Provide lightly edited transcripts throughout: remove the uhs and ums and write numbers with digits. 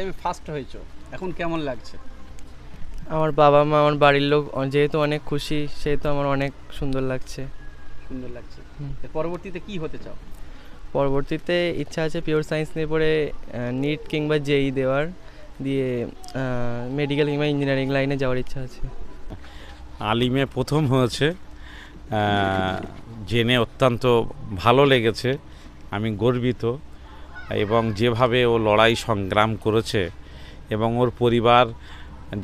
তুমি ফার্স্ট হয়েছো, এখন কেমন লাগছে? আমার বাবা মা আমার বাড়ির লোক যেহেতু অনেক খুশি, সেহেতু আমার অনেক সুন্দর লাগছে। সুন্দর লাগছে। এর পরবর্তীতে কি হতে চাও? পরবর্তীতে ইচ্ছা আছে পিওর সায়েন্স নিয়ে পড়ে নিট কিংবা জেই দেওয়ার, দিয়ে মেডিকেল কিংবা ইঞ্জিনিয়ারিং লাইনে যাওয়ার ইচ্ছা আছে। আলিমে প্রথম হয়েছে, জেনে অত্যন্ত ভালো লেগেছে, আমি গর্বিত। এবং যেভাবে ও লড়াই সংগ্রাম করেছে এবং ওর পরিবার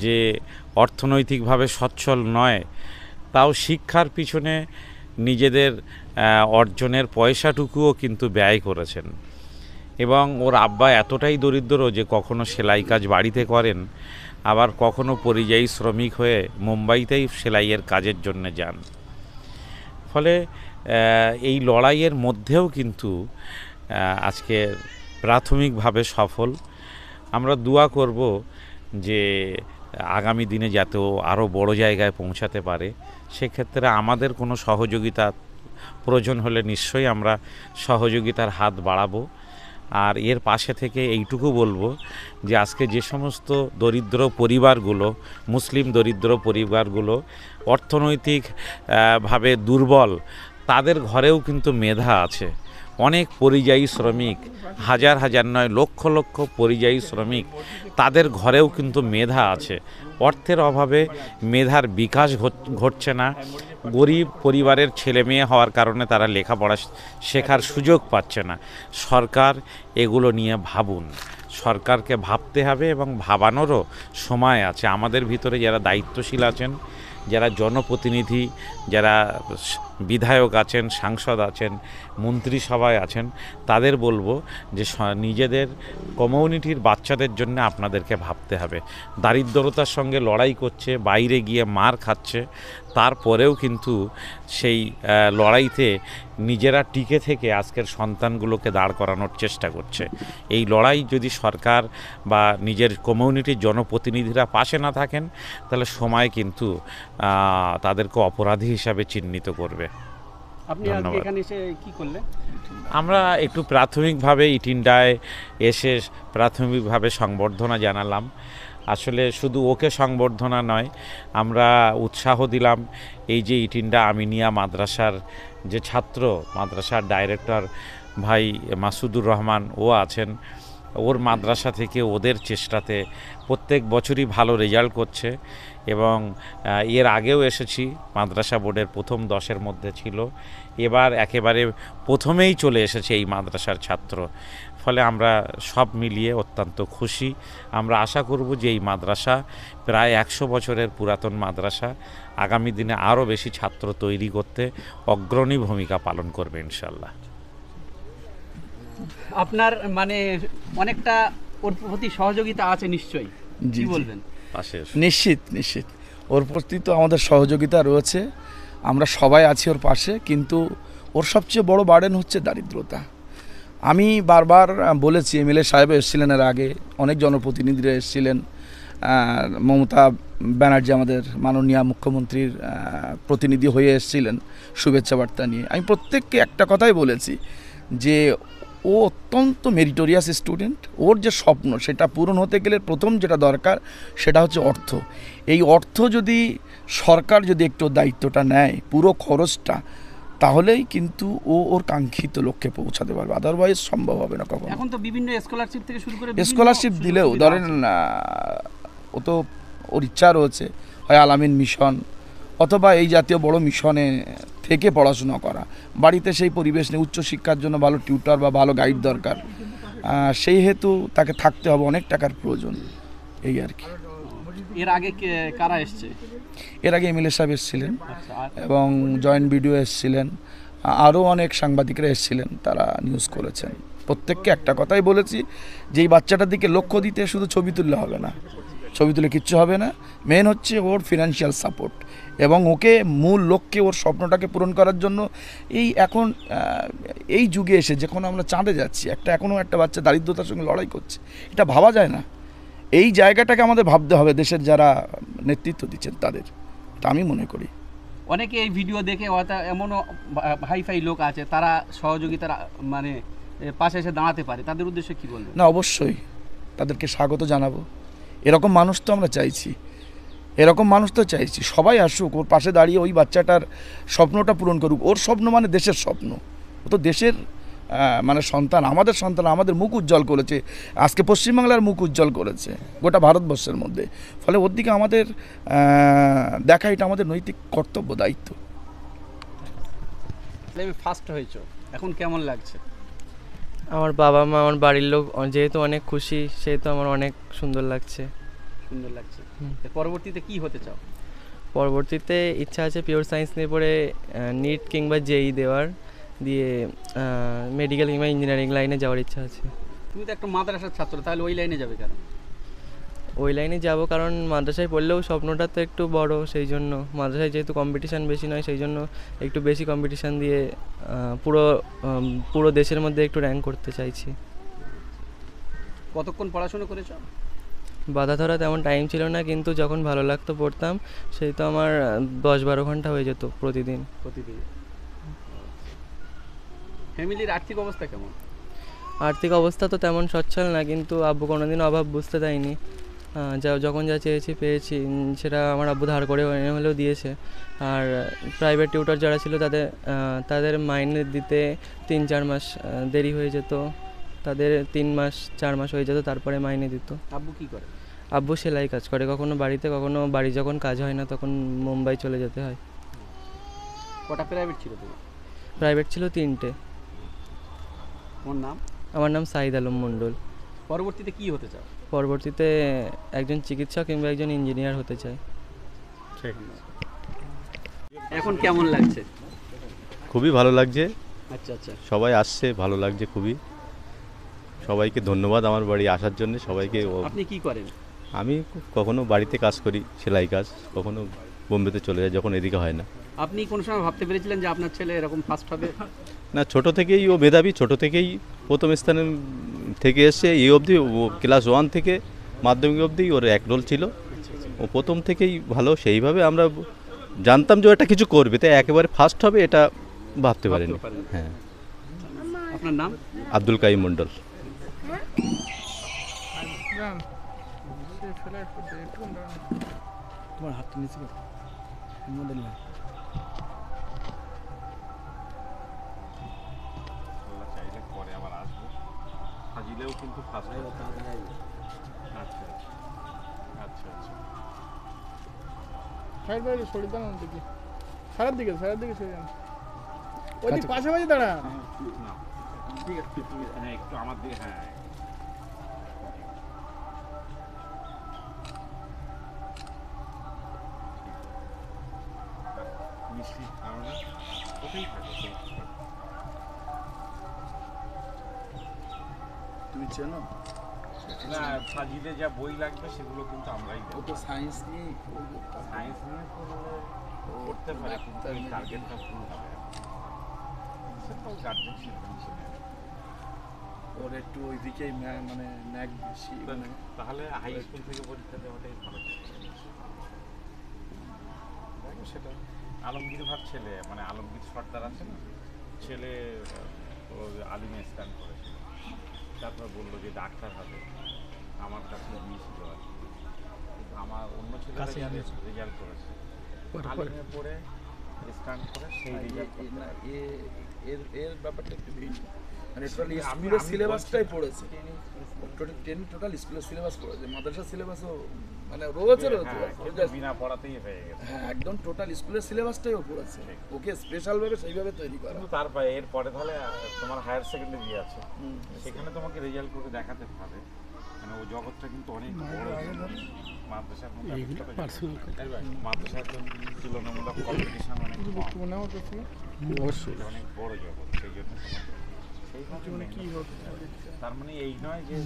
যে অর্থনৈতিকভাবে সচ্ছল নয়, তাও শিক্ষার পিছনে নিজেদের অর্জনের পয়সাটুকুও কিন্তু ব্যয় করেছেন। এবং ওর আব্বা এতটাই দরিদ্র যে কখনো সেলাই কাজ বাড়িতে করেন, আবার কখনো পরিযায়ী শ্রমিক হয়ে মুম্বাইতেই সেলাইয়ের কাজের জন্য যান। ফলে এই লড়াইয়ের মধ্যেও কিন্তু আজকে প্রাথমিকভাবে সফল। আমরা দোয়া করব যে আগামী দিনে যাতে আরও বড় জায়গায় পৌঁছাতে পারে। সেক্ষেত্রে আমাদের কোনো সহযোগিতা প্রয়োজন হলে নিশ্চয়ই আমরা সহযোগিতার হাত বাড়াবো। আর এর পাশে থেকে এইটুকু বলবো যে আজকে যে সমস্ত দরিদ্র পরিবারগুলো, মুসলিম দরিদ্র পরিবারগুলো অর্থনৈতিক ভাবে দুর্বল, তাদের ঘরেও কিন্তু মেধা আছে। অনেক পরিযায়ী শ্রমিক, হাজার হাজার নয় লক্ষ লক্ষ পরিযায়ী শ্রমিক, তাদের ঘরেও কিন্তু মেধা আছে। অর্থের অভাবে মেধার বিকাশ ঘটছে না। গরিব পরিবারের ছেলে মেয়ে হওয়ার কারণে তারা লেখাপড়া শেখার সুযোগ পাচ্ছে না। সরকার এগুলো নিয়ে ভাবুন, সরকারকে ভাবতে হবে এবং ভাবানোরও সময় আছে। আমাদের ভিতরে যারা দায়িত্বশীল আছেন, যারা জনপ্রতিনিধি, যারা বিধায়ক আছেন, সাংসদ আছেন, মন্ত্রিসভায় আছেন, তাদের বলবো যে নিজেদের কমিউনিটির বাচ্চাদের জন্য আপনাদেরকে ভাবতে হবে। দারিদ্রতার সঙ্গে লড়াই করছে, বাইরে গিয়ে মার খাচ্ছে, তারপরেও কিন্তু সেই লড়াইতে নিজেরা টিকে থেকে আজকের সন্তানগুলোকে দাঁড় করানোর চেষ্টা করছে। এই লড়াই যদি সরকার বা নিজের কমিউনিটির জনপ্রতিনিধিরা পাশে না থাকেন, তাহলে সময় কিন্তু তাদেরকে অপরাধী হিসাবে চিহ্নিত করবে। আপনি আজকে এখানে এসে কি করলেন? আমরা একটু প্রাথমিকভাবে ইটিন্ডায় এসে প্রাথমিকভাবে সংবর্ধনা জানালাম। আসলে শুধু ওকে সংবর্ধনা নয়, আমরা উৎসাহ দিলাম এই যে ইটিন্ডা আমিনিয়া মাদ্রাসার যে ছাত্র, মাদ্রাসার ডাইরেক্টর ভাই মাসুদুর রহমান ও আছেন, ওর মাদ্রাসা থেকে ওদের চেষ্টাতে প্রত্যেক বছরই ভালো রেজাল্ট করছে। এবং এর আগেও এসেছি, মাদ্রাসা বোর্ডের প্রথম 10-এর মধ্যে ছিল, এবার একেবারে প্রথমেই চলে এসেছে এই মাদ্রাসার ছাত্র। ফলে আমরা সব মিলিয়ে অত্যন্ত খুশি। আমরা আশা করব যে এই মাদ্রাসা প্রায় 100 বছরের পুরাতন মাদ্রাসা, আগামী দিনে আরও বেশি ছাত্র তৈরি করতে অগ্রণী ভূমিকা পালন করবে ইনশাল্লাহ। আপনার মানে অনেকটা ওর প্রতি সহযোগিতা আছে নিশ্চয়ই, কি বলবেন? নিশ্চিত নিশ্চিত ওর প্রতি তো আমাদের সহযোগিতা রয়েছে, আমরা সবাই আছি ওর পাশে। কিন্তু ওর সবচেয়ে বড় বার্ডেন হচ্ছে দারিদ্রতা। আমি বারবার বলেছি, এমএলএ সাহেব এসেছিলেন এর আগে, অনেক জনপ্রতিনিধিরা এসেছিলেন, মমতা ব্যানার্জি আমাদের মাননীয় মুখ্যমন্ত্রীর প্রতিনিধি হয়ে এসেছিলেন শুভেচ্ছা বার্তা নিয়ে। আমি প্রত্যেককে একটা কথাই বলেছি যে ও অত্যন্ত মেরিটোরিয়াস স্টুডেন্ট, ওর যে স্বপ্ন সেটা পূরণ হতে গেলে প্রথম যেটা দরকার সেটা হচ্ছে অর্থ। এই অর্থ যদি সরকার যদি একটু দায়িত্বটা নেয়, পুরো খরচটা, তাহলেই কিন্তু ও ওর কাঙ্ক্ষিত লক্ষ্যে পৌঁছাতে পারবে, আদারওয়াইজ সম্ভব হবে না কখনো। এখন তো বিভিন্ন স্কলারশিপ থেকে শুরু করে স্কলারশিপ দিলেও ধরেন ও তো ওর ইচ্ছা রয়েছে হয় আলামিন মিশন অথবা এই জাতীয় বড় মিশনে থেকে পড়াশোনা করা। বাড়িতে সেই পরিবেশ নেই, উচ্চশিক্ষার জন্য ভালো টিউটর বা ভালো গাইড দরকার, সেই হেতু তাকে থাকতে হবে, অনেক টাকার প্রয়োজন, এই আর কি। এর আগে কারা এসছে? এর আগে এমএলএ সাহেব এসেছিলেন এবং জয়েন্ট বিডিও এসেছিলেন, আরও অনেক সাংবাদিকরা এসেছিলেন, তারা নিউজ করেছেন। প্রত্যেককে একটা কথাই বলেছি যে এই বাচ্চাটার দিকে লক্ষ্য দিতে শুধু ছবি তুললে হবে না, ছবি তুলে কিচ্ছু হবে না, মেন হচ্ছে ওর ফিনান্সিয়াল সাপোর্ট এবং ওকে মূল লক্ষ্যে ওর স্বপ্নটাকে পূরণ করার জন্য এখন এই যুগে এসে যখন আমরা চাঁদে যাচ্ছি, এখনও একটা বাচ্চা দারিদ্রতার সঙ্গে লড়াই করছে, এটা ভাবা যায় না। এই জায়গাটাকে আমাদের ভাবতে হবে দেশের যারা নেতৃত্ব দিচ্ছেন তাদের, এটা আমি মনে করি। অনেকে এই ভিডিও দেখে হয়তো এমনও হাইফাই লোক আছে তারা সহযোগিতার মানে পাশে এসে দাঁড়াতে পারে, তাদের উদ্দেশ্যে কি বলবেন? না, অবশ্যই তাদেরকে স্বাগত জানাবো। এরকম মানুষ তো আমরা চাইছি, এরকম মানুষ তো চাইছি। সবাই আসুক, ওর পাশে দাঁড়িয়ে ওই বাচ্চাটার স্বপ্নটা পূরণ করুক। ওর স্বপ্ন মানে দেশের স্বপ্ন, ও তো দেশের মানে সন্তান, আমাদের সন্তান, আমাদের মুখ উজ্জ্বল করেছে, আজকে পশ্চিমবাংলার মুখ উজ্জ্জ্বল করেছে গোটা ভারতবর্ষের মধ্যে। ফলে ওর দিকে আমাদের দেখা এটা আমাদের নৈতিক কর্তব্য, দায়িত্ব। ফার্স্ট হয়েছো, এখন কেমন লাগছে? আমার বাবা মা, আমার বাড়ির লোক যেহেতু অনেক খুশি, সেহেতু আমার অনেক সুন্দর লাগছে। সুন্দর লাগছে। এর পরবর্তীতে কি হতে চাও? পরবর্তীতে ইচ্ছা আছে পিওর সায়েন্স নিয়ে পড়ে নিট কিংবা জেই দেওয়ার, দিয়ে মেডিকেল কিংবা ইঞ্জিনিয়ারিং লাইনে যাওয়ার ইচ্ছা আছে। তুমি তো একটা মাদ্রাসার ছাত্র, তাহলে ওই লাইনে যাবে কেন? ওই লাইনে যাব কারণ মাদ্রাসায় পড়লেও স্বপ্নটা তো একটু বড়, সেই জন্য মাদ্রাসায় যেহেতু কম্পিটিশান বেশি নয়, সেই জন্য একটু বেশি কম্পিটিশান দিয়ে পুরো দেশের মধ্যে একটু র্যাঙ্ক করতে চাইছি। কতক্ষণ পড়াশোনা করেছো? বাধা ধরা তেমন টাইম ছিল না, কিন্তু যখন ভালো লাগতো পড়তাম। সেই তো আমার 10-12 ঘন্টা হয়ে যেত প্রতিদিন। ফ্যামিলির আর্থিক অবস্থা কেমন? আর্থিক অবস্থা তো তেমন সচ্ছল না, কিন্তু আব্বু কোনোদিন অভাব বুঝতে দেয়নি। যখন যা চেয়েছি পেয়েছি, সেটা আমার আব্বু ধার করে এনে হলেও দিয়েছে। আর প্রাইভেট টিউটর যারা ছিল তাদের মাইনে দিতে 3-4 মাস দেরি হয়ে যেত, তাদের 3-4 মাস হয়ে যেত, তারপরে মাইনে দিত। আব্বু কি করে? আব্বু সেলাই কাজ করে, কখনো বাড়িতে, কখনো বাড়ি যখন কাজ হয় না তখন মুম্বাই চলে যেতে হয়। কটা প্রাইভেট ছিল তোমার? প্রাইভেট ছিল 3টে। তোমার নাম? আমার নাম সাইদ আলম মণ্ডল। পরবর্তীতে কি হতে চাও? পরবর্তীতে একজন চিকিৎসক কিংবা একজন ইঞ্জিনিয়ার হতে চাই। এখন কেমন লাগছে? খুবই ভালো লাগছে, আচ্ছা আচ্ছা। সবাই আসছে, ভালো লাগছে খুবই। সবাইকে ধন্যবাদ আমার বাড়ি আসার জন্য সবাইকে। আপনি কি করেন? আমি কখনো বাড়িতে কাজ করি, সেলাই কাজ, কখনো বোম্বেতে চলে যাই যখন এদিকে হয় না। আপনি কোন সময় ভাবতে পেরেছিলেন যে আপনার ছেলে এরকম ফার্স্ট হবে? না, ছোট থেকেই ও মেধাবী, ছোট থেকেই প্রথম স্থানে থেকে এসছে। এই অবধি ও ক্লাস 1 থেকে মাধ্যমিক অবধি ওর এক রোল ছিল। ও প্রথম থেকেই ভালো, সেইভাবে আমরা জানতাম যে এটা কিছু করবে, তাই একেবারে ফার্স্ট হবে এটা ভাবতে পারিনি। হ্যাঁ। আপনার নাম? আব্দুল কাইম মণ্ডল। তোমার হাতটা নিচে চাইলে পরে আবার আসবো, সাজিলেও কিন্তু ফার্স্ট। আচ্ছা আচ্ছা আচ্ছা। সাইড বাইরে সরে দাঁড়ান দিকে, সারার দিকে সরে যান, ওই দিক পাশাপাশি দাঁড়া। ঠিক আছে, হ্যাঁ একটু আমার দিকে, হ্যাঁ। মিষ্টি কারণে কোথায় থাকে? তুমি চেনো? না, সাজিলে যা বই লাগবে সেগুলো কিন্তু আমরাই ও তো সায়েন্স নিয়ে সায়েন্স নিয়ে করতে পারে, কিন্তু ওই টার্গেটটা ভুল হবে। সেটাও গার্জেন সিদ্ধান্ত নেয়। ওর একটু ওইদিকেই মানে ন্যাক বেশি। তাহলে হাই স্কুল থেকে পরীক্ষা দেওয়াটাই ভালো। দেখো সেটা আলমগীর ভাগ ছেলে, মানে আলমগীর সর্দার আছে না, ছেলে আলিমে স্ট্যান্ড করেছিল, তারপর বললো যে ডাক্তার হবে। আমার কাছে গিয়েছিল আর কি, কিন্তু আমার অন্য ছেলেরা রেজাল্ট করেছে, আলিমে পড়ে স্ট্যান্ড করে সেই রেজাল্ট। এর ব্যাপারটা একটু ভিন্ন, মানে টোটাল স্কুলের সিলেবাসটাই পড়েছে, টোটাল স্কুলের সিলেবাস পড়েছে, মাদ্রাসার সিলেবাসও মানে রয়েছে বিনা পড়াতেই হয়ে গেছে। হ্যাঁ, একদম টোটাল স্কুলের সিলেবাসটাই ও পড়েছে, ওকে স্পেশালভাবে সেইভাবে তৈরি করা। কিন্তু তারপরে এরপরে তাহলে তোমার হায়ার সেকেন্ডারি আছে, সেখানে তোমাকে রেজাল্ট করে দেখাতে হবে। মানে ও জগৎটা কিন্তু অনেক বড়, মাদ্রাসার মধ্যে মাদ্রাসার তুলনামূলক কম্পিটিশন অনেক কম, অবশ্যই অনেক বড় জগৎ। সেই জন্য কি তার মানে এই নয় যে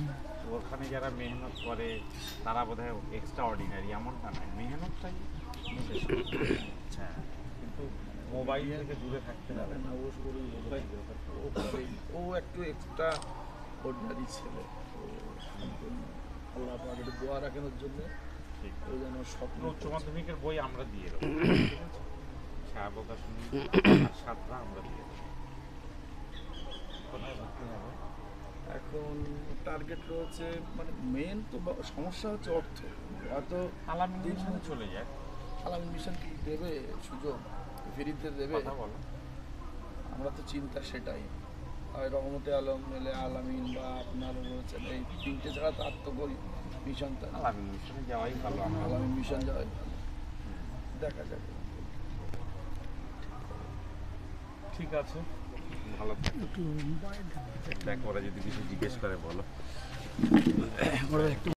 ওখানে যারা মেহনত করে তারা বোধহয় এক্সট্রা অর্ডিনারি, এমনটা নয়, মেহনতটাই হ্যাঁ। কিন্তু মোবাইল থেকে দূরে থাকতে হবে না, ও একটু এক্সট্রা অর্ডিনারি ছেলে, আল্লাহ আপনাকে একটু দোয়া রাখেন ওর জন্য, ওই যেন স্বপ্ন। উচ্চ মাধ্যমিকের বই আমরা দিয়ে দেবো, সাবকাশনী আর সাতরা আমরা দিয়ে দেবো। কোথায় ভর্তি হবে? এখন টার্গেট রয়েছে, মানে মেন তো সমস্যা হচ্ছে অর্থ। হয়তো আলামিন মিশনে চলে যায়, আলামিন মিশন কি দেবে সুযোগ, ফ্রিতে দেবে? কথা বলো। আমরা তো চিন্তা সেটাই। আর রহমতে আলম এলে আলামিন বা আপনার রয়েছেন, এই তিনটে ছাড়া তো আর তো গোল মিশন তো না। আলামিন মিশনে যাওয়াই ভালো। আলামিন মিশন যাওয়াই ভালো, দেখা যাবে। ঠিক আছে, ভালো থাকো। দেখো ওরা যদি কিছু জিজ্ঞেস করে বলো।